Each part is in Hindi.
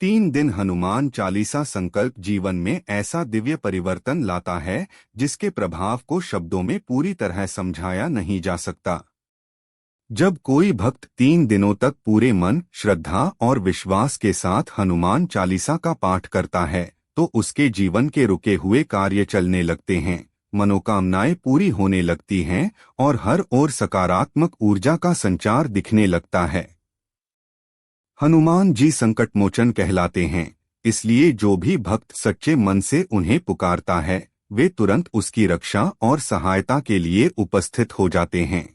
3 दिन हनुमान चालीसा संकल्प जीवन में ऐसा दिव्य परिवर्तन लाता है जिसके प्रभाव को शब्दों में पूरी तरह समझाया नहीं जा सकता। जब कोई भक्त 3 दिनों तक पूरे मन, श्रद्धा और विश्वास के साथ हनुमान चालीसा का पाठ करता है तो उसके जीवन के रुके हुए कार्य चलने लगते हैं, मनोकामनाएं पूरी होने लगती हैं और हर ओर सकारात्मक ऊर्जा का संचार दिखने लगता है। हनुमान जी संकटमोचन कहलाते हैं, इसलिए जो भी भक्त सच्चे मन से उन्हें पुकारता है वे तुरंत उसकी रक्षा और सहायता के लिए उपस्थित हो जाते हैं।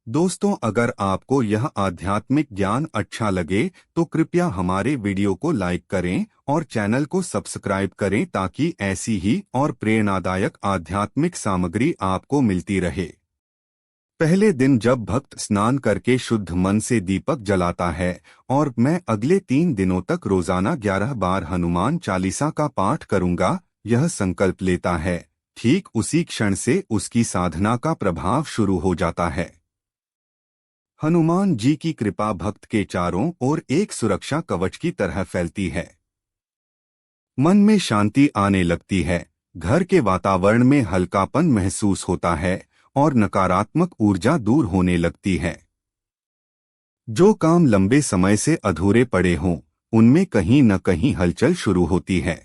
दोस्तों, अगर आपको यह आध्यात्मिक ज्ञान अच्छा लगे तो कृपया हमारे वीडियो को लाइक करें और चैनल को सब्सक्राइब करें ताकि ऐसी ही और प्रेरणादायक आध्यात्मिक सामग्री आपको मिलती रहे। पहले दिन जब भक्त स्नान करके शुद्ध मन से दीपक जलाता है और मैं अगले 3 दिनों तक रोजाना 11 बार हनुमान चालीसा का पाठ करूंगा, यह संकल्प लेता है, ठीक उसी क्षण से उसकी साधना का प्रभाव शुरू हो जाता है। हनुमान जी की कृपा भक्त के चारों ओर एक सुरक्षा कवच की तरह फैलती है। मन में शांति आने लगती है, घर के वातावरण में हल्कापन महसूस होता है और नकारात्मक ऊर्जा दूर होने लगती है। जो काम लंबे समय से अधूरे पड़े हों, उनमें कहीं न कहीं हलचल शुरू होती है।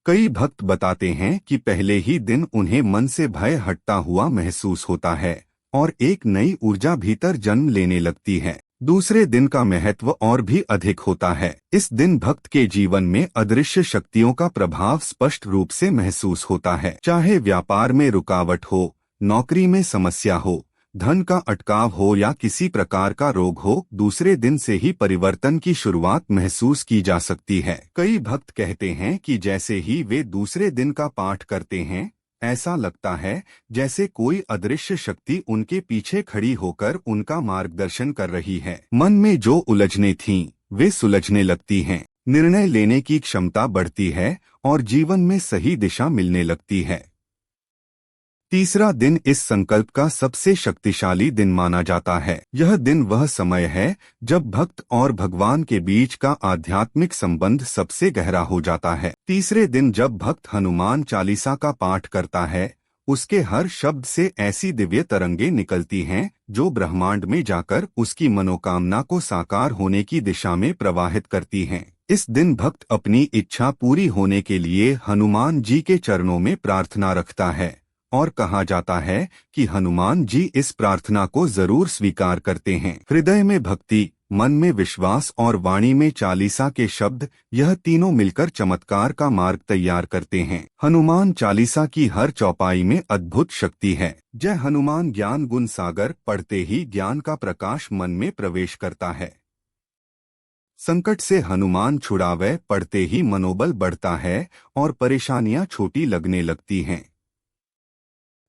कई भक्त बताते हैं कि पहले ही दिन उन्हें मन से भय हटता हुआ महसूस होता है और एक नई ऊर्जा भीतर जन्म लेने लगती है। दूसरे दिन का महत्व और भी अधिक होता है। इस दिन भक्त के जीवन में अदृश्य शक्तियों का प्रभाव स्पष्ट रूप से महसूस होता है। चाहे व्यापार में रुकावट हो, नौकरी में समस्या हो, धन का अटकाव हो या किसी प्रकार का रोग हो, दूसरे दिन से ही परिवर्तन की शुरुआत महसूस की जा सकती है। कई भक्त कहते हैं कि जैसे ही वे दूसरे दिन का पाठ करते हैं, ऐसा लगता है जैसे कोई अदृश्य शक्ति उनके पीछे खड़ी होकर उनका मार्गदर्शन कर रही है। मन में जो उलझनें थीं, वे सुलझने लगती हैं, निर्णय लेने की क्षमता बढ़ती है और जीवन में सही दिशा मिलने लगती है। तीसरा दिन इस संकल्प का सबसे शक्तिशाली दिन माना जाता है। यह दिन वह समय है जब भक्त और भगवान के बीच का आध्यात्मिक संबंध सबसे गहरा हो जाता है। तीसरे दिन जब भक्त हनुमान चालीसा का पाठ करता है, उसके हर शब्द से ऐसी दिव्य तरंगें निकलती हैं जो ब्रह्मांड में जाकर उसकी मनोकामना को साकार होने की दिशा में प्रवाहित करती हैं। इस दिन भक्त अपनी इच्छा पूरी होने के लिए हनुमान जी के चरणों में प्रार्थना रखता है और कहा जाता है कि हनुमान जी इस प्रार्थना को जरूर स्वीकार करते हैं। हृदय में भक्ति, मन में विश्वास और वाणी में चालीसा के शब्द, यह तीनों मिलकर चमत्कार का मार्ग तैयार करते हैं। हनुमान चालीसा की हर चौपाई में अद्भुत शक्ति है। जय हनुमान ज्ञान गुण सागर पढ़ते ही ज्ञान का प्रकाश मन में प्रवेश करता है। संकट से हनुमान छुड़ावे पढ़ते ही मनोबल बढ़ता है और परेशानियां छोटी लगने लगती हैं।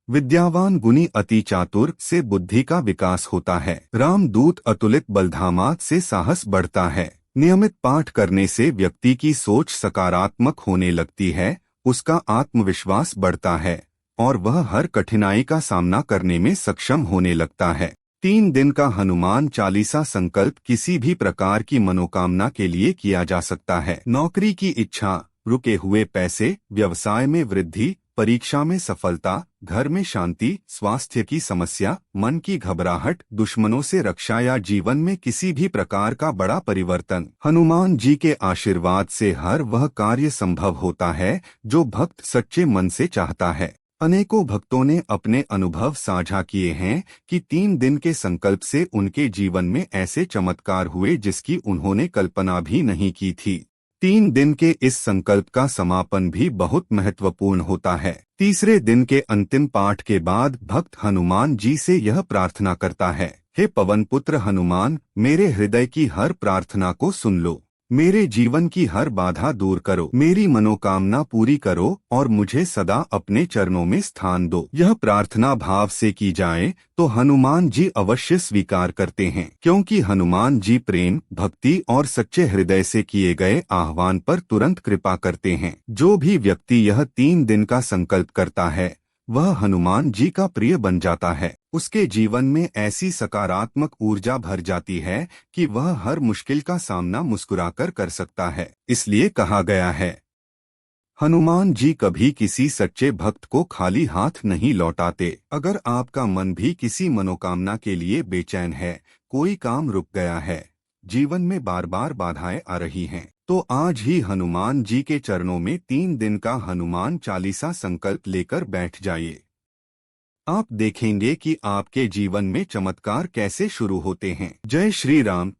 विद्यावान गुणी अति चातुर से बुद्धि का विकास होता है। रामदूत अतुलित बलधामात से साहस बढ़ता है। नियमित पाठ करने से व्यक्ति की सोच सकारात्मक होने लगती है, उसका आत्मविश्वास बढ़ता है और वह हर कठिनाई का सामना करने में सक्षम होने लगता है। 3 दिन का हनुमान चालीसा संकल्प किसी भी प्रकार की मनोकामना के लिए किया जा सकता है। नौकरी की इच्छा, रुके हुए पैसे, व्यवसाय में वृद्धि, परीक्षा में सफलता, घर में शांति, स्वास्थ्य की समस्या, मन की घबराहट, दुश्मनों से रक्षा या जीवन में किसी भी प्रकार का बड़ा परिवर्तन, हनुमान जी के आशीर्वाद से हर वह कार्य संभव होता है जो भक्त सच्चे मन से चाहता है। अनेकों भक्तों ने अपने अनुभव साझा किए हैं कि 3 दिन के संकल्प से उनके जीवन में ऐसे चमत्कार हुए जिसकी उन्होंने कल्पना भी नहीं की थी। 3 दिन के इस संकल्प का समापन भी बहुत महत्वपूर्ण होता है। तीसरे दिन के अंतिम पाठ के बाद भक्त हनुमान जी से यह प्रार्थना करता है, हे पवन पुत्र हनुमान, मेरे हृदय की हर प्रार्थना को सुन लो, मेरे जीवन की हर बाधा दूर करो, मेरी मनोकामना पूरी करो और मुझे सदा अपने चरणों में स्थान दो। यह प्रार्थना भाव से की जाए तो हनुमान जी अवश्य स्वीकार करते हैं, क्योंकि हनुमान जी प्रेम, भक्ति और सच्चे हृदय से किए गए आह्वान पर तुरंत कृपा करते हैं। जो भी व्यक्ति यह 3 दिन का संकल्प करता है वह हनुमान जी का प्रिय बन जाता है। उसके जीवन में ऐसी सकारात्मक ऊर्जा भर जाती है कि वह हर मुश्किल का सामना मुस्कुराकर कर सकता है। इसलिए कहा गया है, हनुमान जी कभी किसी सच्चे भक्त को खाली हाथ नहीं लौटाते। अगर आपका मन भी किसी मनोकामना के लिए बेचैन है, कोई काम रुक गया है, जीवन में बार बार बाधाएं आ रही हैं, तो आज ही हनुमान जी के चरणों में 3 दिन का हनुमान चालीसा संकल्प लेकर बैठ जाइए। आप देखेंगे कि आपके जीवन में चमत्कार कैसे शुरू होते हैं। जय श्री राम।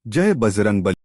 जय बजरंगबली।